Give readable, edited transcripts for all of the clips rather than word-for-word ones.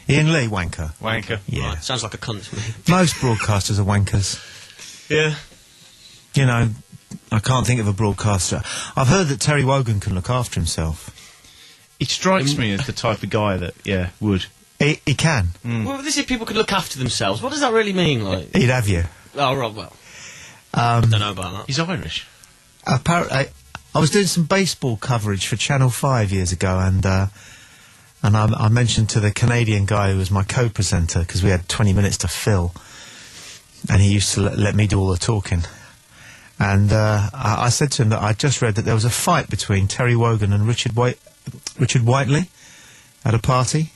Ian Lee, wanker. Wanker. Yeah. Right, sounds like a cunt to me. Most broadcasters are wankers. Yeah. You know, I can't think of a broadcaster. I've heard that Terry Wogan can look after himself. He strikes me as the type of guy that, would. He can. Well, this is people could look after themselves. What does that really mean, like? He'd have you. Oh, right, well. I don't know about that. He's Irish. Apparently, I was doing some baseball coverage for Channel 5 years ago, and I mentioned to the Canadian guy who was my co-presenter, because we had 20 minutes to fill, and he used to let me do all the talking. And I said to him that I'd just read that there was a fight between Terry Wogan and Richard Whiteley at a party.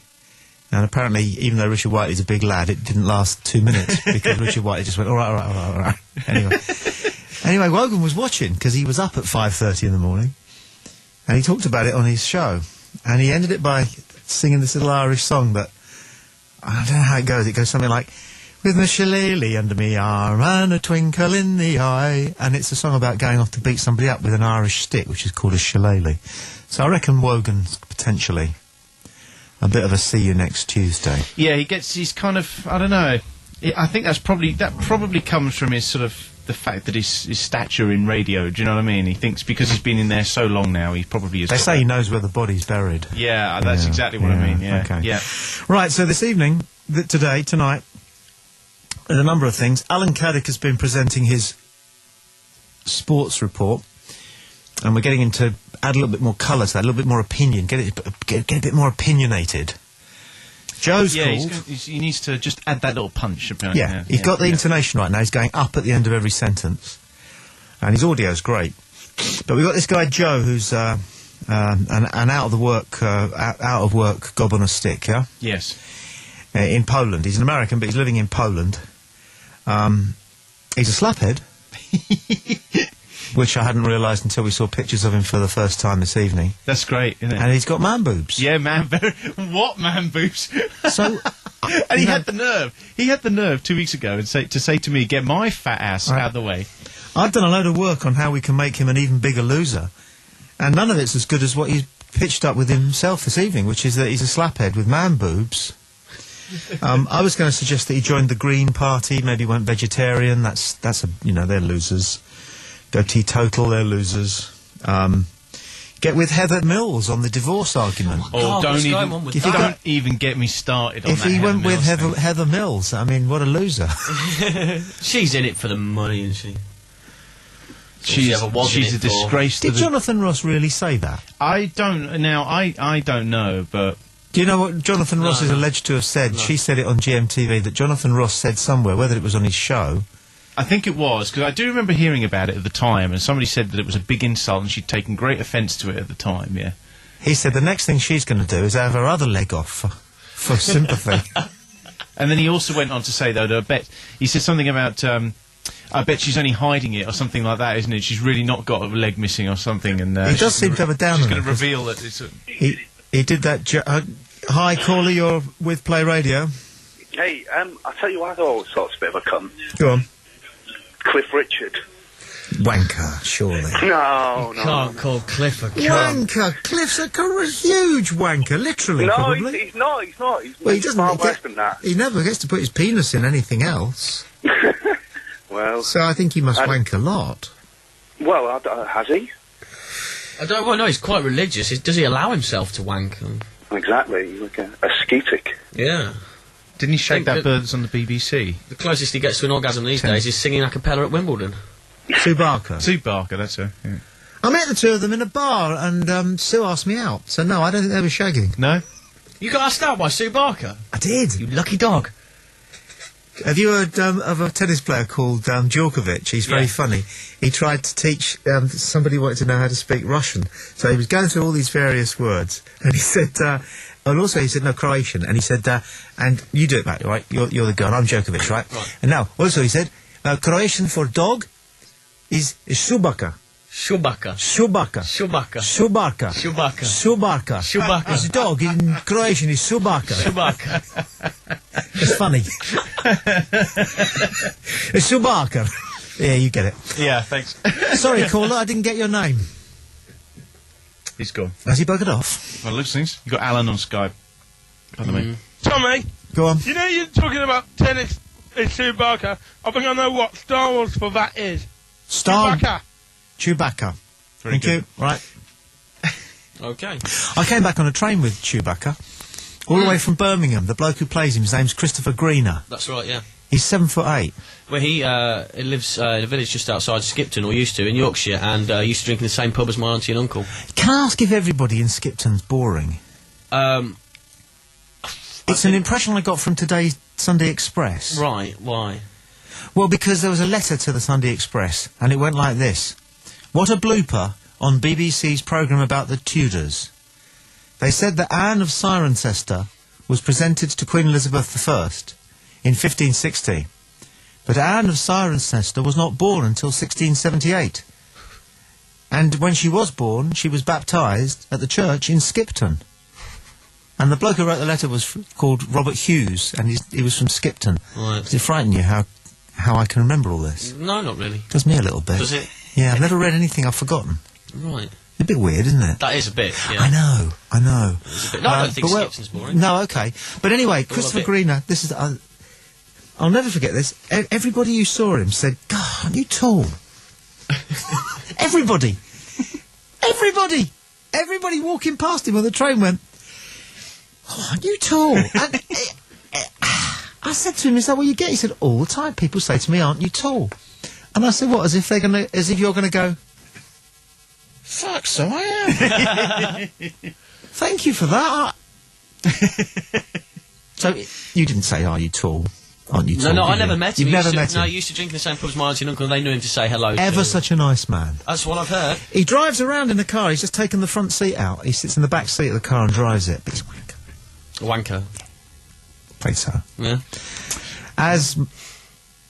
And apparently, even though Richard Whiteley's a big lad, it didn't last 2 minutes, because Richard Whiteley just went, all right. Anyway, Wogan was watching, because he was up at 5:30 in the morning, and he talked about it on his show. And he ended it by singing this little Irish song that, I don't know how it goes. It goes something like, with my shillelagh under me arm and a twinkle in the eye. And it's a song about going off to beat somebody up with an Irish stick, which is called a shillelagh. So I reckon Wogan's potentially a bit of a see you next Tuesday. Yeah, he's kind of, I don't know. I think that probably comes from his sort of, the fact that his stature in radio, do you know what I mean? He thinks because he's been in there so long now, he probably is... They say he knows where the body's buried. Yeah, that's exactly what I mean, yeah. Okay. Yeah. Right, so this evening, tonight, there's a number of things. Alan Caddick has been presenting his sports report, and we're getting him to add a little bit more colour to that, a little bit more opinion, get a bit more opinionated. Joe's called. He needs to just add that little punch. Apparently. Yeah, he's got the intonation right now. He's going up at the end of every sentence, and his audio's great. But we've got this guy Joe, who's an out of work gob on a stick. Yeah. Yes. In Poland, he's an American, but he's living in Poland. He's a slaphead, which I hadn't realised until we saw pictures of him for the first time this evening. That's great, isn't it? And he's got man boobs. Yeah, what man boobs? So, and he had the nerve. He had the nerve 2 weeks ago to say to me, "Get my fat ass out of the way." I've done a load of work on how we can make him an even bigger loser, and none of it's as good as what he's pitched up with himself this evening, which is that he's a slaphead with man boobs. I was going to suggest that he joined the Green Party, maybe went vegetarian. That's they're losers. Go teetotal, they're losers. Get with Heather Mills on the divorce argument. Don't even get me started on that. If he went with Heather Mills, I mean, what a loser. She's in it for the money, isn't she? She's a disgrace. Did Jonathan Ross really say that? I don't know, but... Do you know what Jonathan Ross is alleged to have said? No. She said it on GMTV, that Jonathan Ross said somewhere, whether it was on his show... I think it was, because I do remember hearing about it at the time, and somebody said that it was a big insult and she'd taken great offence to it at the time, yeah. He said the next thing she's going to do is have her other leg off for sympathy. And then he also went on to say, though, that I bet... He said something about... I bet she's only hiding it or something like that, isn't it? She's really not got a leg missing or something. And he does seem to have a down on She's going to reveal that it's... He did that... hi, caller, you're with Play Radio. Hey, I tell you what, I always thought it's a bit of a cunt. Go on. Cliff Richard. Wanker, surely. No. Can't call Cliff a cunt. Wanker. Cliff's a huge wanker, literally, probably. No, he's not. Well, he doesn't far worse than that. He never gets to put his penis in anything else. Well... So I think he must wank a lot. Well, has he? I don't know, he's quite religious. Does he allow himself to wank? Exactly, he's like a ascetic. Yeah. Didn't he shake that birds on the BBC? The closest he gets to an orgasm these days is singing a cappella at Wimbledon. Sue Barker. Sue Barker, that's her, yeah. I met the two of them in a bar, and Sue asked me out. So no, I don't think they were shagging. No? You got asked out by Sue Barker? I did. You lucky dog. Have you heard of a tennis player called Djokovic? He's very funny. He tried to teach... somebody wanted to know how to speak Russian. So he was going through all these various words. And he said... and also he said, no, Croatian. And he said... and you do it back, right? You're the girl. I'm Djokovic, right? And now, also he said... Croatian for dog is Subaka. Shubaka. Subaka. Shubaka. Subaka. Shubaka. Subaka. Shubaka. His dog in Croatian is Subaka. Shubaka. It's funny. It's Subaka. Yeah, you get it. Yeah, thanks. Sorry, caller, I didn't get your name. He's gone. Has he buggered off? Well, listen, you got Alan on Skype, by the way. Tommy, Go on. you know you're talking about tennis in Chewbacca. I think I know what Star Wars for that is. Chewbacca. Very Thank good. you. Right. Okay. I came back on a train with Chewbacca, all the way from Birmingham. The bloke who plays him, his name's Christopher Greener. That's right, yeah. He's 7'8". Well, he lives in a village just outside Skipton, or used to, in Yorkshire, and used to drink in the same pub as my auntie and uncle. Can I ask if everybody in Skipton's boring? It's an impression I got from today's Sunday Express. Right, why? Well, because there was a letter to the Sunday Express, and it went like this. What a blooper on BBC's programme about the Tudors. They said that Anne of Cirencester was presented to Queen Elizabeth I in 1560, but Anne of Cirencester was not born until 1678. And when she was born, she was baptised at the church in Skipton. And the bloke who wrote the letter was called Robert Hughes, and he was from Skipton. Right. Does it frighten you how I can remember all this? No, not really. Does me a little bit. Does it? Yeah, I've never read anything I've forgotten. Right. A bit weird, isn't it? That is a bit, yeah. I know. It's a bit. No, I don't think but Skipton's boring. No, okay. But anyway, Well, Christopher a bit. Greener, this is... I'll never forget this. Everybody who saw him said, God, aren't you tall? Everybody! Everybody walking past him on the train went, oh, aren't you tall? And I said to him, is that what you get? He said, all the time people say to me, aren't you tall? And I said, what, as if you're going to go, fuck, so I am. Thank you for that. So, you didn't say, are you tall? Aren't you tall? No, I did never you? met him. You've never He met used to- No, him? he used to drink in the same pub as my auntie and uncle, and they knew him to say hello Ever to. such a nice man. That's what I've heard. He drives around in the car. He's just taken the front seat out. He sits in the back seat of the car and drives it. But he's a wanker. Wanker. Afraid so. Yeah. As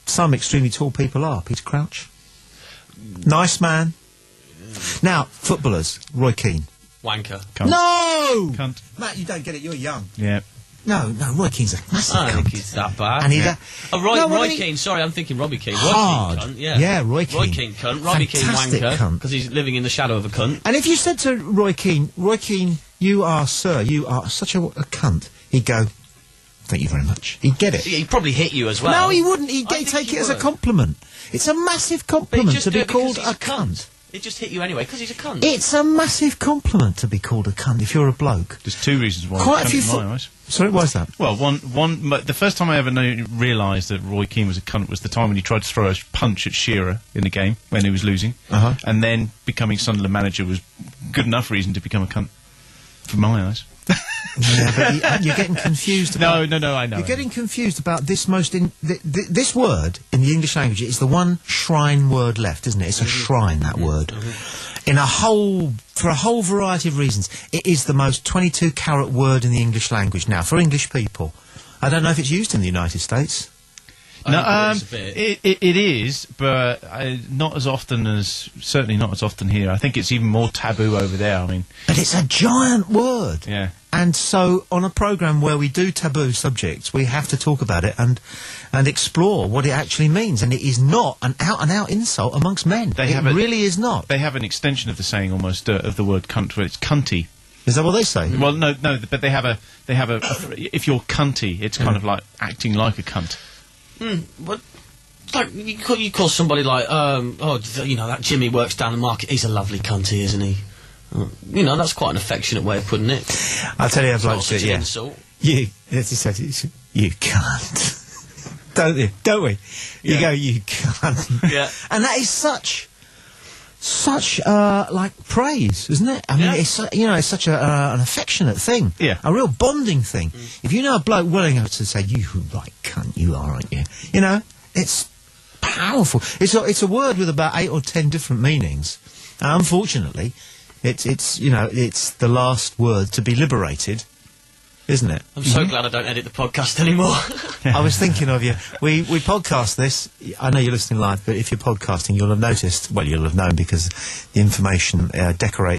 some extremely tall people are. Peter Crouch. Nice man. Now, footballers. Roy Keane. Wanker. Cunt. No! Cunt. Matt, you don't get it. You're young. Yeah. No, Roy Keane's a massive I don't cunt. think he's that bad. And he... Roy, No, Roy he- Keane, sorry, I'm thinking Robbie Keane. Roy Hard. Keane, cunt, yeah. Yeah, Roy Keane. Roy Keane, cunt. Robbie Keane, Fantastic wanker. cunt. Because he's living in the shadow of a cunt. And if you said to Roy Keane, you are such a cunt, he'd go, thank you very much. He'd get it. He'd probably hit you as well. No, he wouldn't. He'd I think take he it as a would. compliment. It's a massive But he'd compliment just to do be it because called he's a cunt. He'd just hit you anyway, because he's a cunt. It's a massive compliment to be called a cunt if you're a bloke. There's two reasons why. Quite a cunt few in my eyes. Sorry, why is that? Well, the first time I ever realised that Roy Keane was a cunt was the time when he tried to throw a punch at Shearer in the game when he was losing, and then becoming Sunderland manager was good enough reason to become a cunt, for my eyes. Yeah, but you're getting confused about... No, I know. You're getting confused about this this word in the English language. It's the one shrine word left, isn't it? It's a shrine, that word. For a whole variety of reasons. It is the most 22-carat word in the English language now, for English people. I don't know if it's used in the United States. No, I think it is a bit. it is, but not as often certainly not as often here. I think it's even more taboo over there. I mean, But it's a giant word. yeah. And so, on a programme where we do taboo subjects, we have to talk about it and explore what it actually means. And it is not an out-and-out insult amongst men. It really is not. They have an extension of the saying almost of the word cunt, where it's cunty. Is that what they say? Well, no, but they have a if you're cunty, it's kind of like acting like a cunt. But like you call somebody like that Jimmy works down the market. He's a lovely cunty, isn't he? That's quite an affectionate way of putting it. I'll tell you, I've It's not liked such it, an yeah. insult. You can't. Don't we? You go, you can't. Yeah. And that is such like praise, isn't it? I mean, Yeah. it's such an affectionate thing. Yeah. A real bonding thing. If you know a bloke willing to say, you right cunt you are, aren't you? It's powerful. It's a word with about 8 or 10 different meanings. Unfortunately, it's the last word to be liberated, isn't it? I'm so glad I don't edit the podcast anymore. I was thinking of you. We podcast this. I know you're listening live, but if you're podcasting, you'll have noticed. Well, you'll have known because the information decorates.